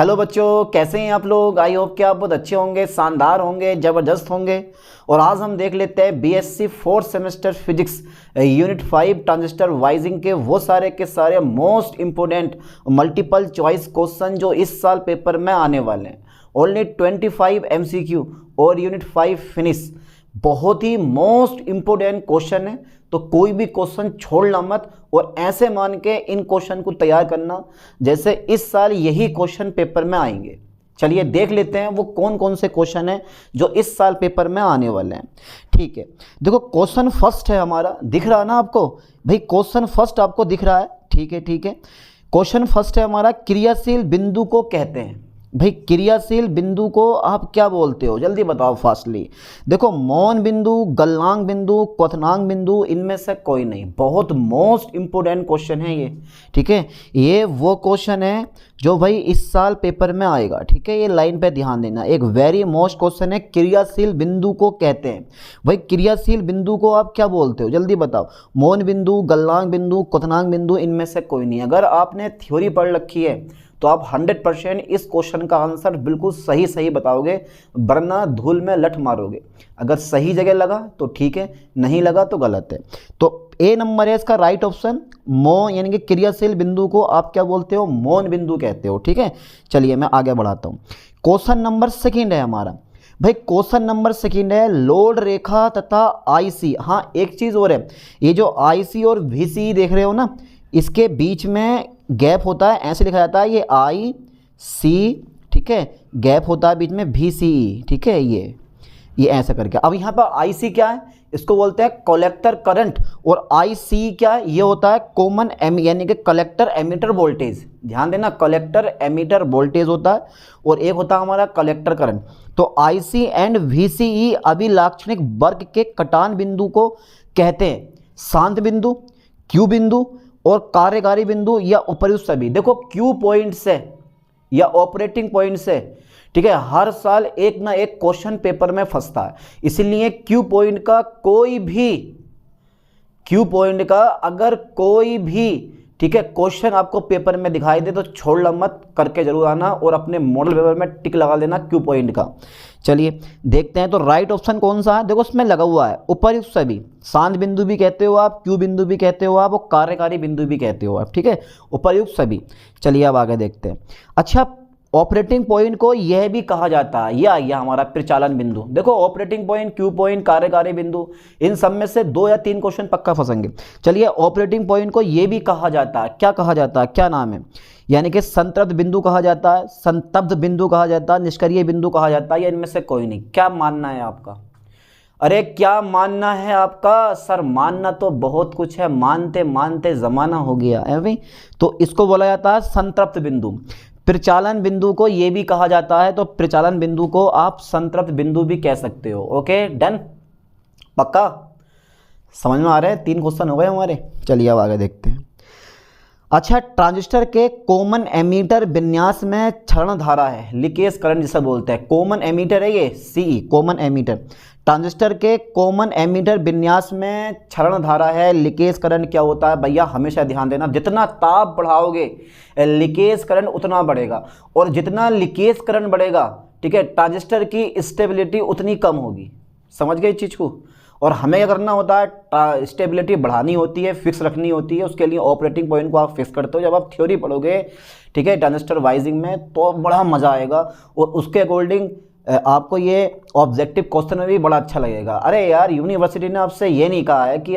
Hello बच्चों, कैसे हैं आप लोग। आई होप कि आप बहुत अच्छे होंगे, शानदार होंगे, ज़बरदस्त होंगे। और आज हम देख लेते हैं BSc fourth semester physics unit 5 transistor biasing के वो सारे के सारे most important multiple choice question जो इस साल पेपर में आने वाले हैं। ओनली 25 MCQ और यूनिट 5 फिनिश। बहुत ही मोस्ट इंपोर्टेंट क्वेश्चन है, तो कोई भी क्वेश्चन छोड़ना मत और ऐसे मान के इन क्वेश्चन को तैयार करना जैसे इस साल यही क्वेश्चन पेपर में आएंगे। चलिए देख लेते हैं वो कौन कौन से क्वेश्चन हैं जो इस साल पेपर में आने वाले हैं। ठीक है, देखो क्वेश्चन फर्स्ट है हमारा, दिख रहा है ना आपको भाई। क्वेश्चन फर्स्ट आपको दिख रहा है, ठीक है ठीक है। क्वेश्चन फर्स्ट है हमारा, क्रियाशील बिंदु को कहते हैं। भाई क्रियाशील बिंदु को आप क्या बोलते हो, जल्दी बताओ फास्टली। देखो मौन बिंदु, गलनांक बिंदु, क्वथनांक बिंदु, इनमें से कोई नहीं। बहुत मोस्ट इंपोर्टेंट क्वेश्चन है ये, ठीक है। ये वो क्वेश्चन है जो भाई इस साल पेपर में आएगा, ठीक है। ये लाइन पे ध्यान देना, एक वेरी मोस्ट क्वेश्चन है। क्रियाशील बिंदु को कहते हैं। भाई क्रियाशील बिंदु को आप क्या बोलते हो, जल्दी बताओ। मौन बिंदु, गलनांक बिंदु, क्वथनांक बिंदु, इनमें से कोई नहीं। अगर आपने थ्योरी पढ़ रखी है तो आप 100% इस क्वेश्चन का आंसर बिल्कुल सही सही बताओगे, वरना धूल में लठ मारोगे। अगर सही जगह लगा तो ठीक है, नहीं लगा तो गलत है। तो ए नंबर है इसका राइट ऑप्शन। मौन यानी कि क्रियाशील बिंदु को आप क्या बोलते हो, मौन बिंदु कहते हो, ठीक है। चलिए मैं आगे बढ़ाता हूँ। क्वेश्चन नंबर सेकेंड है हमारा। भाई क्वेश्चन नंबर सेकेंड है, लोड रेखा तथा आईसी। हाँ एक चीज़ और है, ये जो आईसी और VCE देख रहे हो ना, इसके बीच में गैप होता है, ऐसे लिखा जाता है ये IC, ठीक है। गैप होता है बीच में VCE, ठीक है। ये ऐसा करके। अब यहाँ पर IC क्या है, इसको बोलते हैं कलेक्टर करंट। और IC क्या है, ये होता है कॉमन यानी कि कलेक्टर एमीटर वोल्टेज। ध्यान देना, कलेक्टर एमीटर वोल्टेज होता है और एक होता है हमारा कलेक्टर करंट। तो IC एंड VCE अभिलाक्षणिक वर्ग के कटान बिंदु को कहते हैं शांत बिंदु, Q बिंदु और कार्यकारी बिंदु या उपर्युक्त सभी। देखो Q पॉइंट से या ऑपरेटिंग पॉइंट से, ठीक है, हर साल एक ना एक क्वेश्चन पेपर में फंसता है। इसीलिए Q पॉइंट का अगर कोई भी, ठीक है, क्वेश्चन आपको पेपर में दिखाई दे तो छोड़ना मत, करके जरूर आना और अपने मॉडल पेपर में टिक लगा देना Q पॉइंट का। चलिए देखते हैं तो राइट ऑप्शन कौन सा है। देखो उसमें लगा हुआ है उपर्युक्त सभी। शांत बिंदु भी कहते हो आप, Q बिंदु भी कहते हो आप और कार्यकारी बिंदु भी कहते हो आप, ठीक है, उपर्युक्त सभी। चलिए अब आगे देखते हैं। अच्छा, ऑपरेटिंग पॉइंट को यह भी कहा जाता है, यह हमारा प्रचालन बिंदु। देखो ऑपरेटिंग पॉइंट, Q पॉइंट, कार्यकारी बिंदु, इन सब में से 2 या 3 क्वेश्चन पक्का फंसेंगे। चलिए ऑपरेटिंग पॉइंट को यह भी कहा जाता है, क्या कहा जाता है, क्या नाम है, यानी कि संतृप्त बिंदु कहा जाता है, संतप्त बिंदु कहा जाता है, निष्क्रिय बिंदु कहा जाता है, या इनमें से कोई नहीं। क्या मानना है आपका? अरे क्या मानना है आपका? सर मानना तो बहुत कुछ है, मानते मानते जमाना हो गया है भाई। तो इसको बोला जाता है संतृप्त बिंदु। प्रचालन बिंदु को ये भी कहा जाता है, तो प्रचालन बिंदु को आप संतृप्त बिंदु भी कह सकते हो। ओके डन, पक्का समझ में आ रहा है। 3 क्वेश्चन हो गए हमारे। चलिए अब आगे देखते हैं। अच्छा, ट्रांजिस्टर के कॉमन एमीटर विन्यास में क्षरण धारा है, लीकेज करंट जिसे बोलते हैं। कॉमन एमीटर है ये CE, कॉमन एमीटर। ट्रांजिस्टर के कॉमन एमीटर विन्यास में क्षरण धारा है, लीकेज करंट क्या होता है भैया, हमेशा ध्यान देना। जितना ताप बढ़ाओगे लीकेज करंट उतना बढ़ेगा, और जितना लीकेज करंट बढ़ेगा, ठीक है, ट्रांजिस्टर की स्टेबिलिटी उतनी कम होगी। समझ गए इस चीज़ को। और हमें क्या करना होता है, स्टेबिलिटी बढ़ानी होती है, फिक्स रखनी होती है। उसके लिए ऑपरेटिंग पॉइंट को आप फिक्स करते हो। जब आप थ्योरी पढ़ोगे, ठीक है, ट्रांजिस्टर वाइजिंग में, तो बड़ा मज़ा आएगा और उसके अकॉर्डिंग आपको ये ऑब्जेक्टिव क्वेश्चन में भी बड़ा अच्छा लगेगा। अरे यार, यूनिवर्सिटी ने आपसे ये नहीं कहा है कि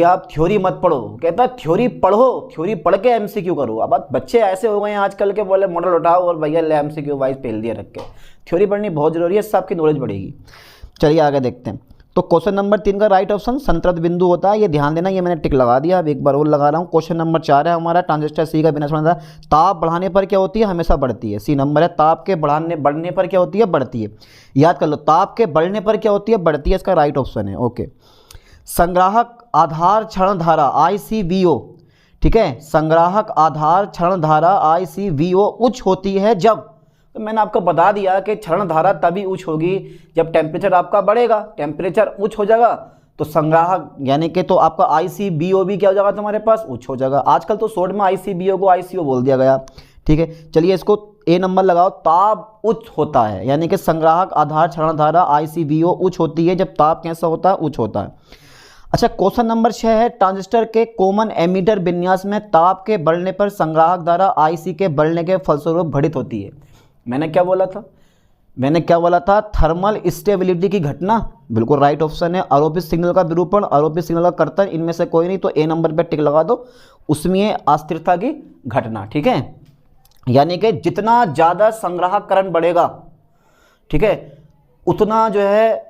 आप थ्योरी मत पढ़ो, कहता है थ्योरी पढ़ो, थ्योरी पढ़ के MCQ करो। अब बच्चे ऐसे हो गए हैं आजकल के, बोले मॉडल उठाओ और भैया ले MCQ वाइज पेल दिया रख के। थ्योरी पढ़नी बहुत जरूरी है, इससे आपकी नॉलेज बढ़ेगी। चलिए आगे देखते हैं। तो क्वेश्चन नंबर 3 का राइट ऑप्शन संतृप्त बिंदु होता है, ये ध्यान देना। ये मैंने टिक लगा दिया, अब एक बार और लगा रहा हूँ। क्वेश्चन नंबर 4 है हमारा, ट्रांजिस्टर C का विन्यास होता है, ताप बढ़ाने पर क्या होती है, हमेशा बढ़ती है। C नंबर है, ताप के बढ़ने पर क्या होती है, बढ़ती है। याद कर लो, ताप के बढ़ने पर क्या होती है, बढ़ती है, इसका राइट ऑप्शन है। ओके, संग्राहक आधार क्षरण धारा ICVO, ठीक है, संग्राहक आधार क्षरण धारा ICVO उच्च होती है जब, तो मैंने आपको बता दिया कि क्षरण धारा तभी उच्च होगी जब टेम्परेचर आपका बढ़ेगा। टेम्परेचर उच्च हो जाएगा तो संग्राहक यानी कि तो आपका ICVO भी क्या हो जाएगा, तुम्हारे पास उच्च हो जाएगा। आजकल तो शॉर्ट में ICVO को ICO बोल दिया गया, ठीक है। चलिए इसको ए नंबर लगाओ। ताप उच्च होता है, यानी कि संग्राहक आधार क्षरण धारा ICVO उच्च होती है जब ताप कैसा होता है, उच्च होता है। अच्छा, क्वेश्चन नंबर 6 है, ट्रांजिस्टर के कॉमन एमीटर विन्यास में ताप के बढ़ने पर संग्राहक धारा IC के बढ़ने के फलस्वरूप घटित होती है। मैंने क्या बोला था, थर्मल स्टेबिलिटी की घटना, बिल्कुल राइट ऑप्शन है। आरोपित सिग्नल का विरूपण, आरोपित सिग्नल का कर्तन, इनमें से कोई नहीं, तो ए नंबर पे टिक लगा दो, उसमें अस्थिरता की घटना। ठीक है, यानी कि जितना ज़्यादा संग्राहककरण बढ़ेगा, ठीक है, उतना जो है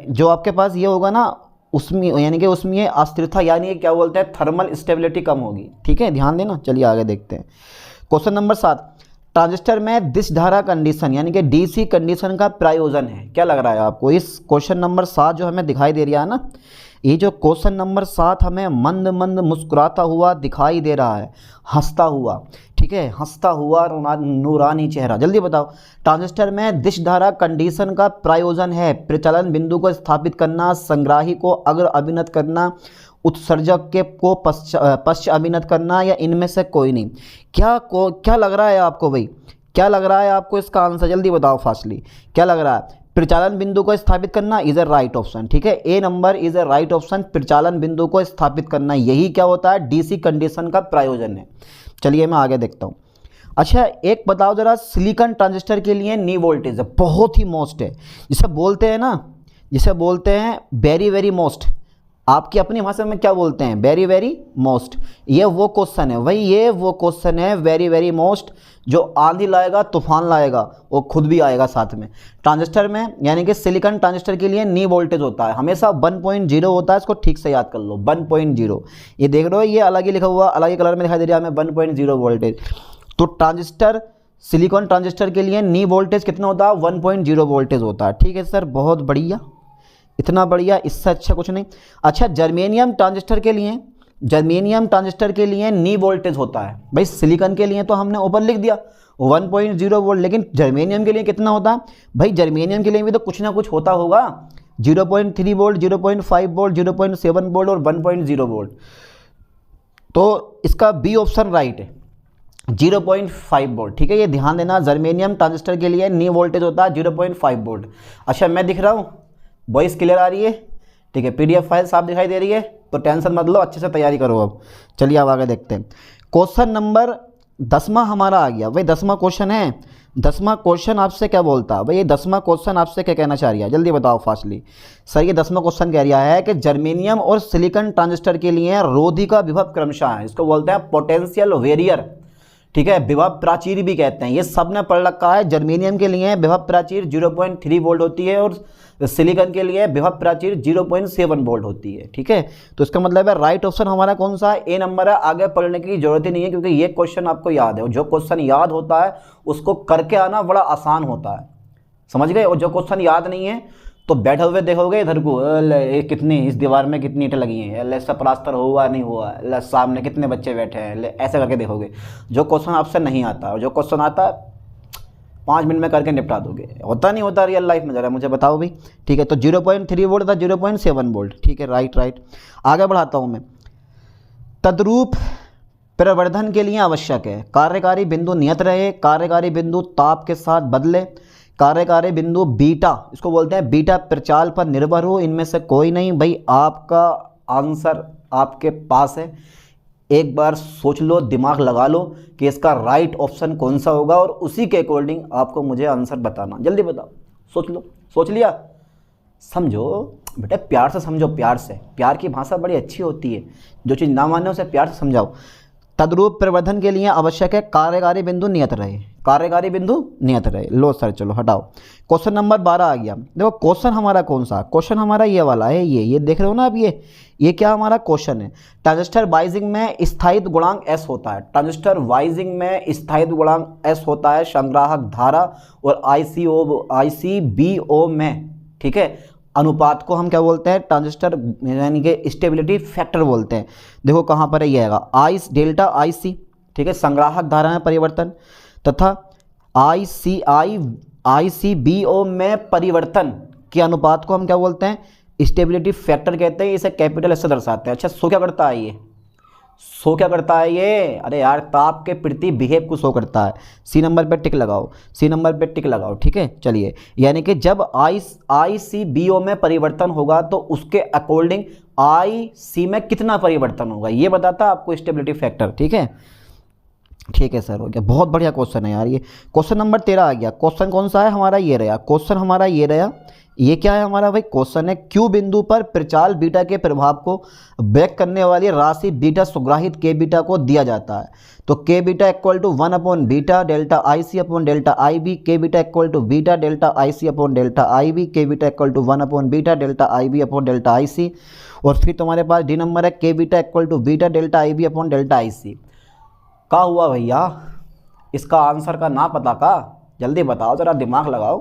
जो आपके पास ये होगा ना, उसमें यानी कि उसमें अस्थिरता यानी क्या बोलते हैं, थर्मल स्टेबिलिटी कम होगी। ठीक है, ध्यान देना। चलिए आगे देखते हैं। क्वेश्चन नंबर 7, ट्रांजिस्टर में दिश धारा कंडीशन यानी कि DC कंडीशन का प्रयोजन है। क्या लग रहा है आपको इस क्वेश्चन नंबर 7 जो हमें दिखाई दे रहा है ना, ये जो क्वेश्चन नंबर 7 हमें मंद मंद मुस्कुराता हुआ दिखाई दे रहा है, हंसता हुआ, ठीक है, हंसता हुआ नूरानी चेहरा। जल्दी बताओ, ट्रांजिस्टर में दिश धारा कंडीशन का प्रयोजन है प्रचलन बिंदु को स्थापित करना, संग्राही को अग्र अभिनत करना, उत्सर्जक के को पश्च अभिनत करना, या इनमें से कोई नहीं। क्या लग रहा है आपको भाई, क्या लग रहा है आपको इसका आंसर? जल्दी बताओ फास्टली, क्या लग रहा है? प्रचालन बिंदु को स्थापित करना इज ए राइट ऑप्शन। ठीक है, A number is A right option, प्रचालन बिंदु को स्थापित करना, यही क्या होता है, DC कंडीशन का प्रयोजन है। चलिए मैं आगे देखता हूँ। अच्छा, एक बताओ जरा, सिलिकॉन ट्रांजिस्टर के लिए नी वोल्टेज है, बहुत ही मोस्ट है, जिसे बोलते हैं ना, जिसे बोलते हैं वेरी वेरी मोस्ट। आपकी अपनी भाषा में क्या बोलते हैं, वेरी वेरी मोस्ट। ये वो क्वेश्चन है भाई, ये वो क्वेश्चन है वेरी वेरी मोस्ट, जो आंधी लाएगा तूफान लाएगा, वो खुद भी आएगा साथ में। ट्रांजिस्टर में यानी कि सिलिकॉन ट्रांजिस्टर के लिए नी वोल्टेज होता है, हमेशा 1.0 होता है, इसको ठीक से याद कर लो, 1.0। ये देख लो, ये अलग ही लिखा हुआ, अलग ही कलर में दिखाई दे रहा है हमें, 1.0 वोल्टेज। तो ट्रांजिस्टर, सिलिकॉन ट्रांजिस्टर के लिए नी वोल्टेज कितना होता है, 1.0 वोल्टेज होता है। ठीक है सर, बहुत बढ़िया, इतना बढ़िया, इससे अच्छा कुछ नहीं। अच्छा, जर्मेनियम ट्रांजिस्टर के लिए, जर्मेनियम ट्रांजिस्टर के लिए नी वोल्टेज होता है भाई, सिलिकॉन के लिए तो हमने ऊपर लिख दिया 1.0 वोल्ट, लेकिन जर्मेनियम के लिए कितना होता है भाई, जर्मेनियम के लिए भी तो कुछ ना कुछ होता होगा, 0.3 वोल्ट, 0.5 वोल्ट, 0.7 वोल्ट और 1.0 वोल्ट। तो इसका बी ऑप्शन राइट है, 0.5 वोल्ट। ठीक है, ये ध्यान देना, जर्मेनियम ट्रांजिस्टर के लिए नी वोल्टेज होता है 0.5 वोल्ट। अच्छा, मैं दिख रहा हूँ, वॉइस क्लियर आ रही है? ठीक है, PDF फाइल साफ दिखाई दे रही है, तो टेंशन मत लो, अच्छे से तैयारी करो। अब चलिए अब आगे देखते हैं। क्वेश्चन नंबर 10वां हमारा आ गया भाई, 10वां क्वेश्चन है। 10वां क्वेश्चन आपसे क्या बोलता है भाई, ये 10वां क्वेश्चन आपसे क्या कहना चाह रही है, जल्दी बताओ फास्टली। सर, ये 10वां क्वेश्चन कह रहा है कि जर्मेनियम और सिलिकॉन ट्रांजिस्टर के लिए रोधी का विभव क्रमशः है, इसको बोलते हैं पोटेंशियल वेरियर। ठीक है, विभव प्राचीर भी कहते हैं, ये सब ने पढ़ रखा है। जर्मेनियम के लिए विभव प्राचीर 0.3 वोल्ट होती है और सिलिकॉन के लिए विभव प्राचीर 0.7 वोल्ट होती है। ठीक है, तो इसका मतलब है राइट ऑप्शन हमारा कौन सा है, ए नंबर है। आगे पढ़ने की जरूरत ही नहीं है, क्योंकि ये क्वेश्चन आपको याद है, और जो क्वेश्चन याद होता है उसको करके आना बड़ा आसान होता है, समझ गए। और जो क्वेश्चन याद नहीं है तो बैठे हुए देखोगे इधर को, कितनी इस दीवार में कितनी ईंटें लगी हैं, इसका प्लास्टर हुआ नहीं हुआ, सामने कितने बच्चे बैठे हैं, ऐसे करके देखोगे। जो क्वेश्चन आपसे नहीं आता और जो क्वेश्चन आता है 5 मिनट में करके निपटा दोगे, होता नहीं होता रियल लाइफ में, जरा मुझे बताओ भाई। ठीक है, तो 0.3 वोल्ट था 0.7 वोल्ट। ठीक है, राइट। आगे बढ़ाता हूँ मैं। तद्रूप प्रवर्धन के लिए आवश्यक है, कार्यकारी बिंदु नियत रहे, कार्यकारी बिंदु ताप के साथ बदले, कार्यकारी बिंदु बीटा, इसको बोलते हैं बीटा प्रचाल पर निर्भर हो, इनमें से कोई नहीं। भाई आपका आंसर आपके पास है, एक बार सोच लो, दिमाग लगा लो कि इसका राइट ऑप्शन कौन सा होगा, और उसी के अकॉर्डिंग आपको मुझे आंसर बताना। जल्दी बताओ, सोच लो, सोच लिया? समझो बेटा, प्यार से समझो, प्यार से, प्यार की भाषा बड़ी अच्छी होती है, जो चीज़ ना माने उसे प्यार से समझाओ। तद्रूप प्रवर्धन के लिए आवश्यक है कार्यकारी बिंदु नियत रहे, कार्यकारी बिंदु नियत रहे। लो सर, चलो हटाओ। क्वेश्चन नंबर 12 आ गया। देखो क्वेश्चन हमारा कौन सा, क्वेश्चन हमारा ये वाला है, ये देख रहे हो ना आप, ये क्या हमारा क्वेश्चन है। ट्रांजिस्टर वाइजिंग में स्थायित्व गुणांक S होता है, ट्रांजिस्टर वाइजिंग में स्थायित्व गुणांक S होता है संग्राहक धारा और ICVO में। ठीक है, अनुपात को हम क्या बोलते हैं, ट्रांजिस्टर यानी कि स्टेबिलिटी फैक्टर बोलते हैं। देखो कहाँ पर है, ये आएगा डेल्टा IC। ठीक है, संग्राहक धारा में परिवर्तन तथा ICVO में परिवर्तन के अनुपात को हम क्या बोलते हैं, स्टेबिलिटी फैक्टर कहते हैं। इसे कैपिटल S से दर्शाते हैं। अच्छा, सो क्या करता है ये, शो क्या करता है ये, अरे यार ताप के प्रति बिहेव को शो करता है। सी नंबर पे टिक लगाओ, सी नंबर पे टिक लगाओ, ठीक है। चलिए, यानी कि जब ICBO में परिवर्तन होगा तो उसके अकॉर्डिंग IC में कितना परिवर्तन होगा, ये बताता है आपको स्टेबिलिटी फैक्टर, ठीक है। ठीक है सर, हो गया, बहुत बढ़िया क्वेश्चन है यार ये। क्वेश्चन नंबर 13 आ गया। क्वेश्चन कौन सा है हमारा, ये रहा क्वेश्चन हमारा, ये रहा। ये क्या है हमारा भाई, क्वेश्चन है Q बिंदु पर प्रचाल बीटा के प्रभाव को व्यक्त करने वाली राशि बीटा सुग्राहित K बीटा को दिया जाता है। तो K beta equal to 1 upon beta delta IC upon delta IB, K beta equal to beta delta IC upon delta IB, K beta equal to 1 upon beta delta IB upon delta IC। और फिर तुम्हारे पास D number है K beta equal to beta delta IB upon delta IC। क्या हुआ भैया, इसका answer का ना पता का, जल्दी बताओ जरा, दिमाग लगाओ,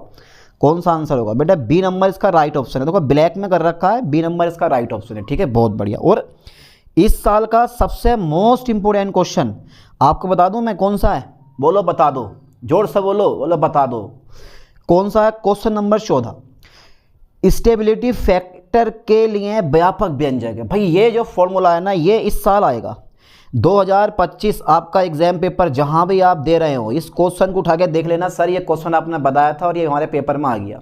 कौन सा आंसर होगा बेटा। बी नंबर इसका राइट ऑप्शन है, देखो ब्लैक में कर रखा है, बी नंबर इसका राइट ऑप्शन है, ठीक है, बहुत बढ़िया। और इस साल का सबसे मोस्ट इंपोर्टेंट क्वेश्चन आपको बता दूं मैं कौन सा है, बोलो बता दो, जोर से बोलो, बोलो बता दो कौन सा है। क्वेश्चन नंबर 14, स्टेबिलिटी फैक्टर के लिए व्यापक व्यंजक है। भाई ये जो फॉर्मूला है ना, ये इस साल आएगा 2025 आपका एग्जाम पेपर जहां भी आप दे रहे हो, इस क्वेश्चन को उठा के देख लेना, सर ये क्वेश्चन आपने बताया था और ये हमारे पेपर में आ गया।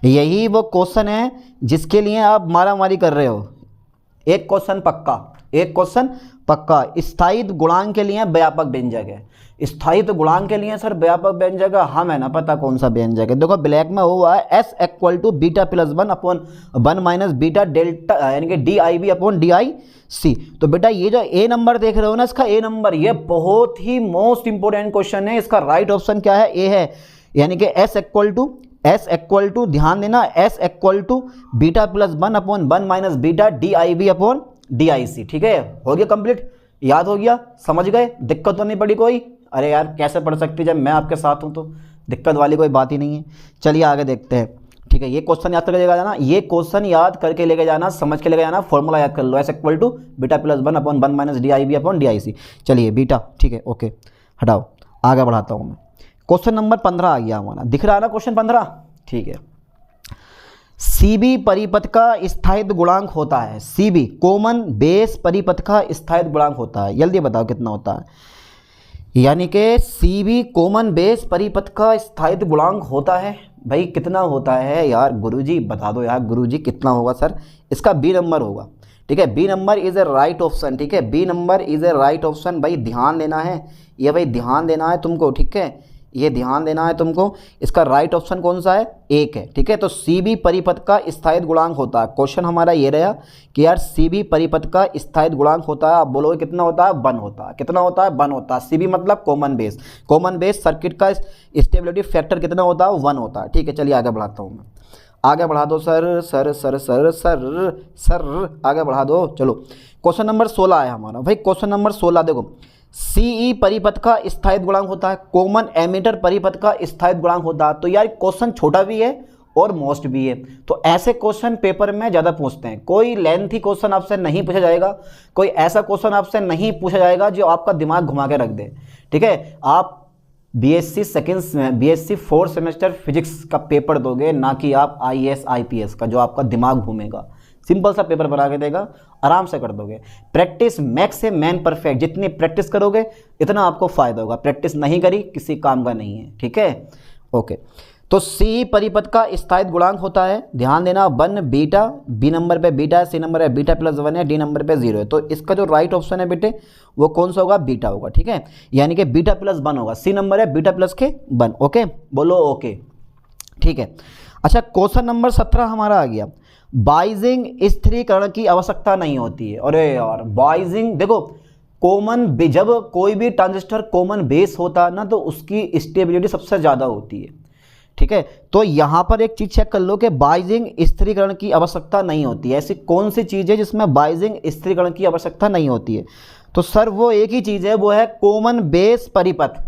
यही वो क्वेश्चन है जिसके लिए आप मारामारी कर रहे हो। एक क्वेश्चन पक्का, एक क्वेश्चन पक्का। स्थायित्व गुणांक के लिए व्यापक व्यंजक है, स्थायित्व गुणांक के लिए सर व्यापक व्यंजक है, हमें ना पता कौन सा व्यंजक है। देखो ब्लैक में हुआ है S equal to beta plus 1 upon 1 minus beta delta यानी कि DIB अपॉन DIC। तो बेटा ये जो ए नंबर देख रहे हो ना, इसका ए नंबर, ये बहुत ही मोस्ट इंपोर्टेंट क्वेश्चन है। इसका राइट ऑप्शन क्या है, ए है, यानी कि S इक्वल टू ध्यान देना, S equal to beta plus 1 upon 1 minus beta DIB upon DIC, ठीक है। हो गया कंप्लीट, याद हो गया, समझ गए, दिक्कत तो नहीं पड़ी कोई। अरे यार कैसे पढ़ सकती जब मैं आपके साथ हूं, तो दिक्कत वाली कोई बात ही नहीं है। चलिए आगे देखते हैं, ठीक है। ये क्वेश्चन याद करके लेके जाना, ये क्वेश्चन याद करके लेके जाना, समझ के लेके जाना, फॉर्मूला याद कर लो, S equal to beta plus 1 upon 1 minus DIB upon DIC। चलिए बीटा, ठीक है, ओके, हटाओ, आगे बढ़ाता हूँ मैं। क्वेश्चन नंबर 15 आ गया हमारा, दिख रहा है ना क्वेश्चन 15, ठीक है। CB परिपथ का स्थायित्व गुणांक होता है, CB कॉमन बेस परिपथ का स्थायित्व गुणांक होता है, जल्दी बताओ कितना होता है। यानी कि CB कॉमन बेस परिपथ का स्थायित्व गुणांक होता है, भाई कितना होता है यार, गुरुजी बता दो यार, गुरुजी कितना होगा सर। इसका बी नंबर होगा, ठीक है, B number is A right option, ठीक है, B number is A right option. भाई ध्यान देना है, ये भाई ध्यान देना है तुमको, ठीक है, ये ध्यान देना है तुमको। इसका राइट ऑप्शन कौन सा है, एक है, ठीक है। तो CB परिपथ का स्थायित्व गुणांक होता है। क्वेश्चन हमारा ये रहा कि यार CB परिपथ का स्थायित्व गुणांक होता है, आप बोलोगे कितना होता है, 1 होता है, कितना होता है, 1 होता है। CB मतलब common base, common base circuit का स्टेबिलिटी फैक्टर कितना होता है, 1 होता है, ठीक है। चलिए आगे बढ़ाता हूँ मैं, आगे बढ़ा दो sir, sir sir sir sir sir आगे बढ़ा दो। चलो क्वेश्चन नंबर 16 है हमारा। भाई क्वेश्चन नंबर 16 देखो, CE परिपथ का स्थायित्व गुणांक होता है, कॉमन एमीटर परिपथ का स्थायित्व गुणांक होता है। तो यार क्वेश्चन छोटा भी है और मोस्ट भी है, तो ऐसे क्वेश्चन पेपर में ज़्यादा पूछते हैं। कोई लेंथी क्वेश्चन आपसे नहीं पूछा जाएगा, कोई ऐसा क्वेश्चन आपसे नहीं पूछा जाएगा जो आपका दिमाग घुमा के रख दे, ठीक है। आप BSc 4 सेमेस्टर फिजिक्स का पेपर दोगे, ना कि आप IAS IPS का, जो आपका दिमाग घूमेगा। सिंपल सा पेपर बना के देगा, आराम से कर दोगे। प्रैक्टिस मैक्स से मैन परफेक्ट, जितनी प्रैक्टिस करोगे इतना आपको फायदा होगा, प्रैक्टिस नहीं करी किसी काम का नहीं है, ठीक है, ओके। तो CE परिपथ का स्थायित्व गुणांक होता है, ध्यान देना, 1 बीटा, बी नंबर पे बीटा है, सी नंबर है बीटा प्लस 1 है, डी नंबर पे 0 है। तो इसका जो राइट ऑप्शन है बेटे वो कौन सा होगा, बीटा होगा, ठीक है, यानी कि बीटा प्लस 1 होगा। सी नंबर है बीटा प्लस के 1, ओके, बोलो ओके, ठीक है। अच्छा क्वेश्चन नंबर 17 हमारा आ गया, बाइजिंग स्थिरीकरण की आवश्यकता नहीं होती है। अरे यार बाइजिंग, देखो कॉमन, जब कोई भी ट्रांजिस्टर कॉमन बेस होता है ना, तो उसकी स्टेबिलिटी सबसे ज़्यादा होती है, ठीक है। तो यहाँ पर एक चीज़ चेक कर लो कि बाइजिंग स्थिरीकरण की आवश्यकता नहीं होती है। ऐसी कौन सी चीज़ है जिसमें बाइजिंग स्थिरीकरण की आवश्यकता नहीं होती है, तो सर वो एक ही चीज़ है, वो है कॉमन बेस परिपथ।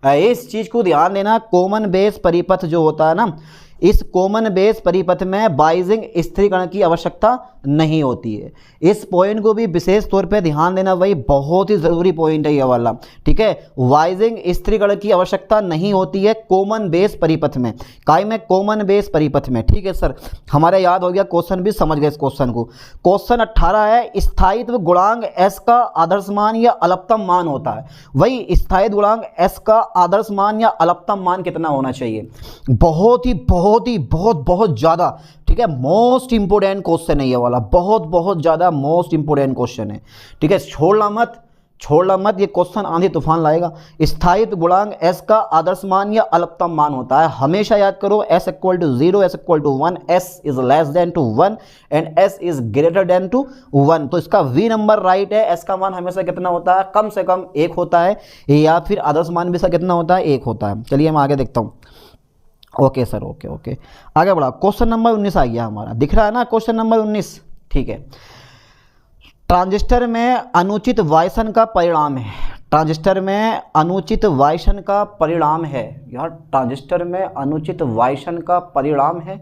इस चीज़ को ध्यान देना, कॉमन बेस परिपथ जो होता है ना, इस कॉमन बेस परिपथ में बाइजिंग स्थिरीकरण की आवश्यकता नहीं होती है। इस पॉइंट को भी विशेष तौर पे ध्यान देना भाई, बहुत ही ज़रूरी पॉइंट है ये वाला, ठीक है। बाइजिंग स्थिरीकरण की आवश्यकता नहीं होती है कॉमन बेस परिपथ में, काय में, कॉमन बेस परिपथ में, ठीक है सर। हमारे याद हो गया, क्वेश्चन भी समझ गए इस क्वेश्चन को। क्वेश्चन 18 है, स्थायित्व गुणांक एस का आदर्श मान या अल्पतम मान होता है। वही स्थायित्व गुणांक एस का आदर्श मान या अल्पतम मान कितना होना चाहिए? बहुत ज़्यादा, ठीक है, मोस्ट इंपोर्टेंट क्वेश्चन है ये वाला, बहुत ज़्यादा मोस्ट इंपोर्टेंट क्वेश्चन है, ठीक है। छोड़ना मत, ये क्वेश्चन आंधी तूफान लाएगा। स्थायित्व गुणांक एस का आदर्श मान या अल्पतम मान होता है, हमेशा याद करो, S equal to 0, S equal to 1, S is less than to 1 and S is greater than to 1। तो इसका वी नंबर राइट है। एस का मान हमेशा कितना होता है? कम से कम 1 होता है, या फिर आदर्श मान भी इसका कितना होता है? 1 होता है। चलिए मैं आगे देखता हूँ। ओके सर, ओके आगे बढ़ा। क्वेश्चन नंबर 19 आ गया हमारा, दिख रहा है ना क्वेश्चन नंबर 19, ठीक है। ट्रांजिस्टर में अनुचित वायसन का परिणाम है। ट्रांजिस्टर में अनुचित वायसन का परिणाम है यार, ट्रांजिस्टर में अनुचित वायसन का परिणाम है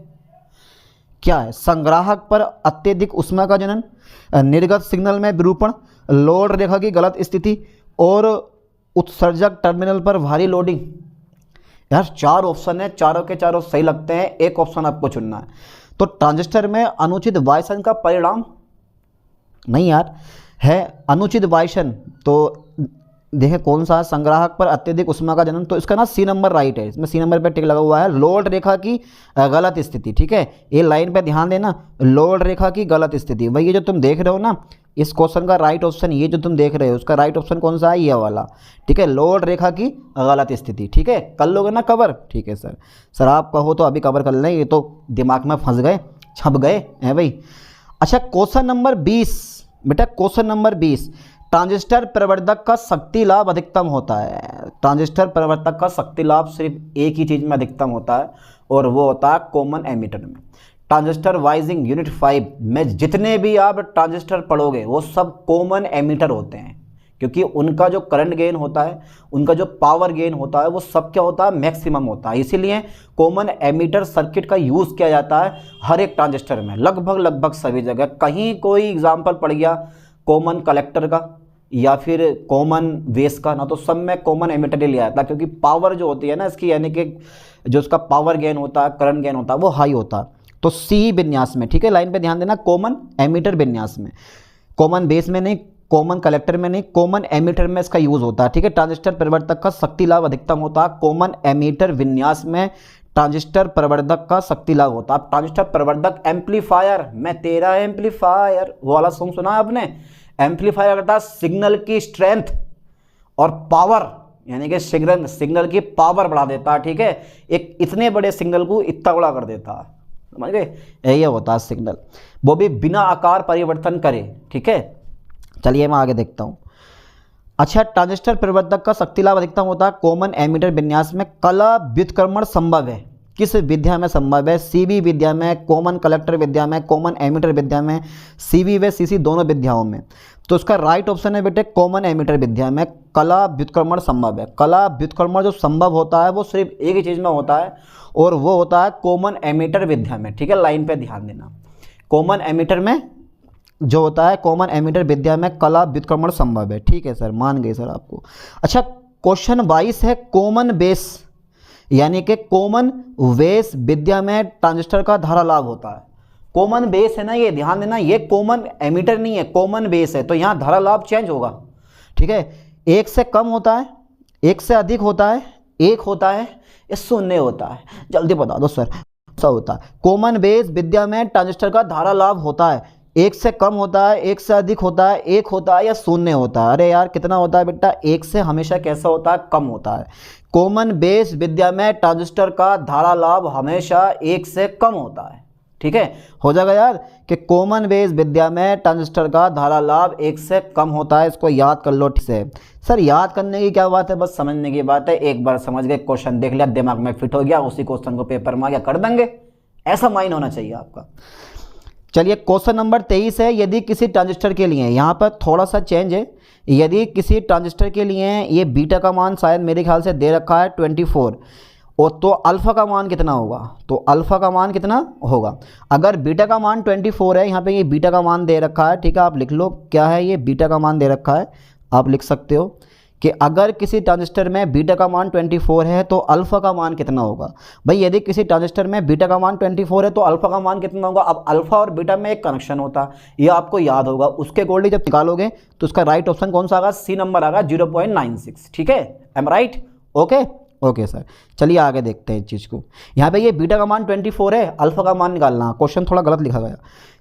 क्या है? संग्राहक पर अत्यधिक ऊष्मा का जनन, निर्गत सिग्नल में विरूपण, लोड रेखा की गलत स्थिति और उत्सर्जक टर्मिनल पर भारी लोडिंग। यार 4 ऑप्शन है, चारों के चारों सही लगते हैं, एक ऑप्शन आपको चुनना है। तो ट्रांजिस्टर में अनुचित वायसन का परिणाम नहीं यार, है अनुचित वायसन, तो देखें कौन सा है? संग्राहक पर अत्यधिक ऊष्मा का जनन, तो इसका ना सी नंबर राइट है, इसमें सी नंबर पे टिक लगा हुआ है। लोड रेखा की गलत स्थिति, ठीक है, ये लाइन पे ध्यान देना, लोड रेखा की गलत स्थिति। भाई ये जो तुम देख रहे हो ना, इस क्वेश्चन का राइट ऑप्शन, ये जो तुम देख रहे हो उसका राइट ऑप्शन कौन सा है? ये वाला, ठीक है, लोड रेखा की गलत स्थिति, ठीक है। कर लोगे ना कवर? ठीक है सर आप कहो तो अभी कवर कर लें, ये तो दिमाग में फंस गए, छप गए हैं भाई। अच्छा क्वेश्चन नंबर 20 बेटा, क्वेश्चन नंबर 20, ट्रांजिस्टर प्रवर्धक का शक्ति लाभ अधिकतम होता है। ट्रांजिस्टर प्रवर्धक का शक्ति लाभ सिर्फ एक ही चीज़ में अधिकतम होता है, और वो होता है कॉमन एमीटर में। ट्रांजिस्टर वाइजिंग यूनिट 5 में जितने भी आप ट्रांजिस्टर पढ़ोगे वो सब कॉमन एमीटर होते हैं, क्योंकि उनका जो करंट गेन होता है, उनका जो पावर गेन होता है, वो सब क्या होता है? मैक्सिमम होता है। इसीलिए कॉमन एमीटर सर्किट का यूज़ किया जाता है हर एक ट्रांजिस्टर में, लगभग सभी जगह। कहीं कोई एग्जाम्पल पड़ गया कॉमन कलेक्टर का या फिर कॉमन बेस का ना, तो सब में कॉमन एमीटर ही लिया जाता है, क्योंकि पावर जो होती है ना इसकी, यानी कि जो उसका पावर गेन होता है, करंट गेन होता है, वो हाई होता है। तो सी विन्यास में, ठीक है, लाइन पे ध्यान देना, कॉमन एमीटर विन्यास में, कॉमन बेस में नहीं, कॉमन कलेक्टर में नहीं, कॉमन एमीटर में इसका यूज होता है, ठीक है। ट्रांजिस्टर प्रवर्धक का शक्ति लाभ अधिकतम होता है कॉमन एमीटर विन्यास में, ट्रांजिस्टर प्रवर्धक का शक्ति लाभ होता है। ट्रांजिस्टर प्रवर्धक एम्पलीफायर, मैं तेरा एम्पलीफायर, वो वाला सॉन्ग सुना है आपने? एम्पलीफायर करता है सिग्नल की स्ट्रेंथ और पावर, यानी कि सिग्नल की पावर बढ़ा देता है, ठीक है। एक इतने बड़े सिग्नल को इतना बड़ा कर देता है, समझ गए? यही होता है सिग्नल, वो भी बिना आकार परिवर्तन करे, ठीक है। चलिए मैं आगे देखता हूँ। अच्छा ट्रांजिस्टर प्रवर्धक का शक्ति लाभ अधिकतम होता है कॉमन एमीटर विन्यास में। कला व्युत्क्रमण संभव है, किस विद्या में संभव है? सीबी विद्या में, कॉमन कलेक्टर विद्या में, कॉमन एमीटर विद्या में, सीबी व सीसी दोनों विद्याओं में। तो उसका राइट ऑप्शन है बेटे कॉमन एमीटर विद्या में कला व्युत्क्रमण संभव है। कला व्युत्क्रमण जो संभव होता है वो सिर्फ एक ही चीज़ में होता है, और वो होता है कॉमन एमीटर विद्या में, ठीक है। लाइन पे ध्यान देना, कॉमन एमीटर में जो होता है, कॉमन एमीटर विद्या में कला व्युत्क्रमण संभव है, ठीक है सर, मान गए सर आपको। अच्छा क्वेश्चन 22 है, कॉमन बेस यानी कि कॉमन बेस विद्या में ट्रांजिस्टर का धारा लाभ होता है। कॉमन बेस है ना, ये ध्यान देना, ये कॉमन एमीटर नहीं है, कॉमन बेस है, तो यहाँ धारा लाभ चेंज होगा, ठीक है। 1 से कम होता है, 1 से अधिक होता है, 1 होता है, ये 0 होता है। जल्दी बता दो सर, ऐसा होता है। कॉमन बेस विद्या में ट्रांजिस्टर का धारा लाभ होता है, 1 से कम होता है, 1 से अधिक होता है, 1 होता है या 0 होता है। अरे यार कितना होता है बेटा? 1 से हमेशा कैसा होता है? कम होता है। कॉमन बेस विद्या में ट्रांजिस्टर का धारा लाभ हमेशा 1 से कम होता है, ठीक है। हो जाएगा यार कि कॉमन बेस विद्या में ट्रांजिस्टर का धारा लाभ 1 से कम होता है, इसको याद कर लो, ठीक से। सर याद करने की क्या बात है, बस समझने की बात है। एक बार समझ गए, क्वेश्चन देख लिया, दिमाग में फिट हो गया, उसी क्वेश्चन को पेपर में आ गया, कर देंगे, ऐसा माइंड होना चाहिए आपका। चलिए क्वेश्चन नंबर 23 है, यदि किसी ट्रांजिस्टर के लिए, यहाँ पर थोड़ा सा चेंज है, यदि किसी ट्रांजिस्टर के लिए ये बीटा का मान शायद मेरे ख्याल से दे रखा है 24, और तो अल्फ़ा का मान कितना होगा, तो अल्फ़ा का मान कितना होगा। अगर बीटा का मान 24 है, यहाँ पे ये बीटा का मान दे रखा है, ठीक है, आप लिख लो क्या है, ये बीटा का मान दे रखा है। आप लिख सकते हो कि अगर किसी ट्रांजिस्टर में बीटा का मान 24 है तो अल्फ़ा का मान कितना होगा। भाई यदि किसी ट्रांजिस्टर में बीटा का मान 24 है तो अल्फ़ा का मान कितना होगा। अब अल्फ़ा और बीटा में एक कनेक्शन होता है, ये आपको याद होगा। उसके अकॉर्डिंग जब निकालोगे तो उसका राइट ऑप्शन कौन सा आएगा, सी नंबर आएगा 0.96। ठीक है, am right, okay okay sir. चलिए आगे देखते हैं इस चीज़ को। यहाँ पे ये बीटा का मान 24 है, अल्फ़ा का मान निकालना, क्वेश्चन थोड़ा गलत लिखा गया।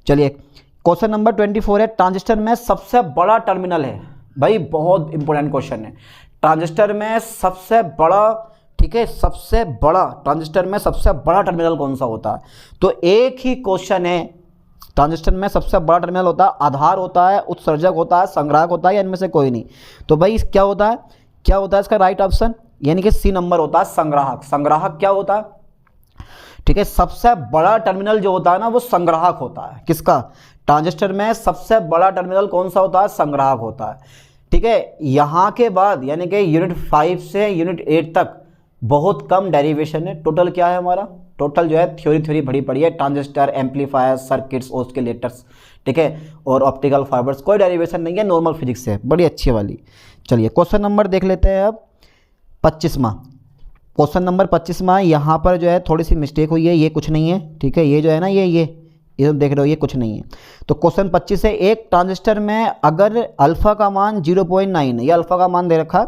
चलिए क्वेश्चन नंबर 24 है, ट्रांजिस्टर में सबसे बड़ा टर्मिनल है। भाई बहुत इंपॉर्टेंट क्वेश्चन है, ट्रांजिस्टर में सबसे बड़ा, ठीक है, सबसे बड़ा ट्रांजिस्टर में सबसे बड़ा टर्मिनल कौन सा होता है। तो एक ही क्वेश्चन है, ट्रांजिस्टर में सबसे बड़ा टर्मिनल होता है, आधार होता है, उत्सर्जक होता है, संग्राहक होता है, या इनमें से कोई नहीं। तो भाई क्या होता है, क्या होता है इसका राइट ऑप्शन, यानी कि सी नंबर होता है संग्राहक। संग्राहक क्या होता है, ठीक है, सबसे बड़ा टर्मिनल जो होता है ना वो संग्राहक होता है। किसका, ट्रांजिस्टर में सबसे बड़ा टर्मिनल कौन सा होता है, संग्राहक होता है। ठीक है, यहाँ के बाद यानी कि यूनिट 5 से यूनिट 8 तक बहुत कम डेरिवेशन है। टोटल क्या है हमारा, टोटल जो है थ्योरी बड़ी पड़ी है, ट्रांजिस्टर, एम्पलीफायर, सर्किट्स, ऑसिलेटर्स, ठीक है, और ऑप्टिकल फाइबर्स, कोई डेरिवेशन नहीं है, नॉर्मल फिजिक्स है, बड़ी अच्छी वाली। चलिए क्वेश्चन नंबर देख लेते हैं अब 25वां। क्वेश्चन नंबर 25वां, यहाँ पर जो है थोड़ी सी मिस्टेक हुई है, ये कुछ नहीं है, ठीक है, ये जो है ना ये देख रहे हो ये कुछ नहीं है। तो क्वेश्चन 25 है, एक ट्रांजिस्टर में अगर अल्फ़ा का मान 0.9 है, ये अल्फ़ा का मान दे रखा,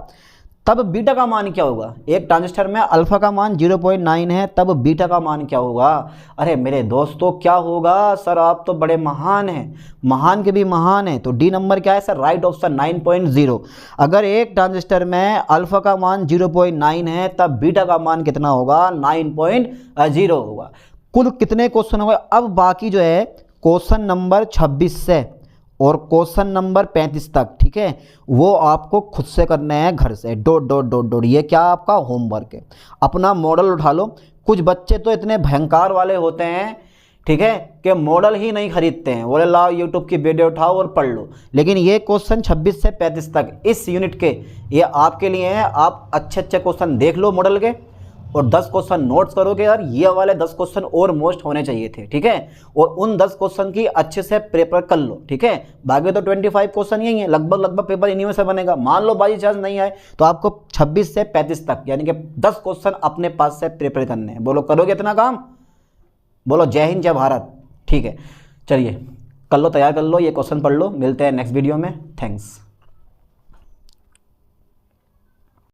तब बीटा का मान क्या होगा। एक ट्रांजिस्टर में अल्फ़ा का मान 0.9 है, तब बीटा का मान क्या होगा। अरे मेरे दोस्तों क्या होगा सर, आप तो बड़े महान हैं, महान के भी महान हैं। तो डी नंबर क्या है सर, राइट ऑप्शन 9.0। अगर एक ट्रांजिस्टर में अल्फ़ा का मान 0.9 है तब बीटा का मान कितना होगा, 9.0 होगा। कुल कितने क्वेश्चन हो गए। अब बाकी जो है क्वेश्चन नंबर 26 से और क्वेश्चन नंबर 35 तक, ठीक है, वो आपको खुद से करने हैं घर से, डॉट डॉट डॉट डॉट। ये क्या आपका होमवर्क है, अपना मॉडल उठा लो। कुछ बच्चे तो इतने भयंकर वाले होते हैं, ठीक है, कि मॉडल ही नहीं खरीदते हैं, बोले लाओ यूट्यूब की वीडियो उठाओ और पढ़ लो। लेकिन ये क्वेश्चन 26 से 35 तक इस यूनिट के ये आपके लिए हैं। आप अच्छे अच्छे क्वेश्चन देख लो मॉडल के और 10 क्वेश्चन नोट्स करोगे, यार ये वाले 10 क्वेश्चन और मोस्ट होने चाहिए थे, ठीक है, और उन 10 क्वेश्चन की अच्छे से प्रिपेयर कर लो, ठीक है। बाकी तो 25 क्वेश्चन यही है, लगभग पेपर इन्हीं में से बनेगा। मान लो बाई चांस नहीं आए तो आपको 26 से 35 तक यानी कि 10 क्वेश्चन अपने पास से प्रिपेयर करने हैं। बोलो करोगे इतना काम, बोलो जय हिंद जय भारत। ठीक है, चलिए कर लो, तैयार कर लो, ये क्वेश्चन पढ़ लो। मिलते हैं नेक्स्ट वीडियो में, थैंक्स।